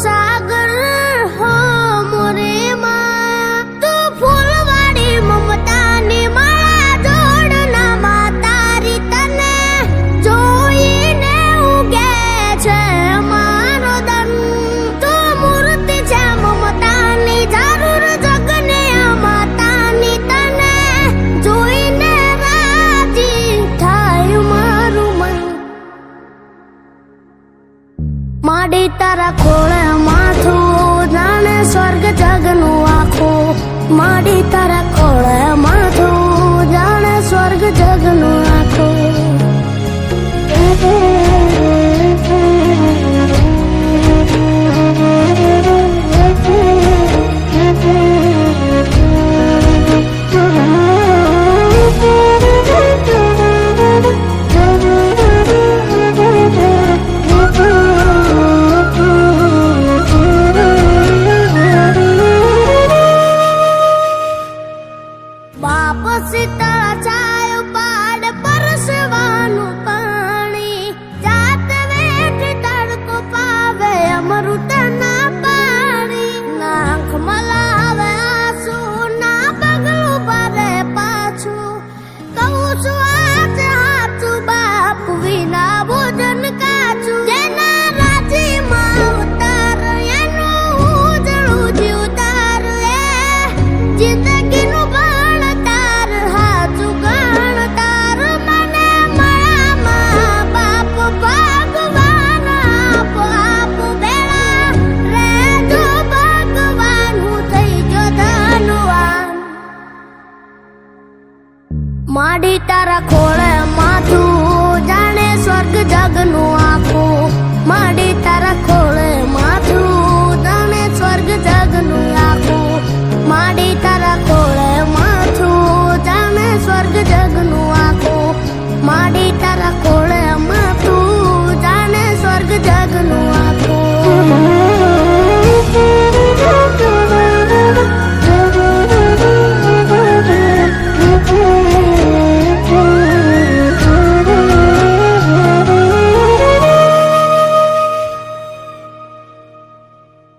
સાગર હો મોરે માં તું ફૂલવાડી મમતાની માળા જોડના માતારી તને જોઈને ઉગે છે મારો દન તું મૂર્તિ છે મમતાની જરૂર જગને આ માતાની તને જોઈને રાજી થાય મારું મન માડી તારા ખોળે માથું જાણે સ્વર્ગ જગનું આખું માડી તારા ખોળે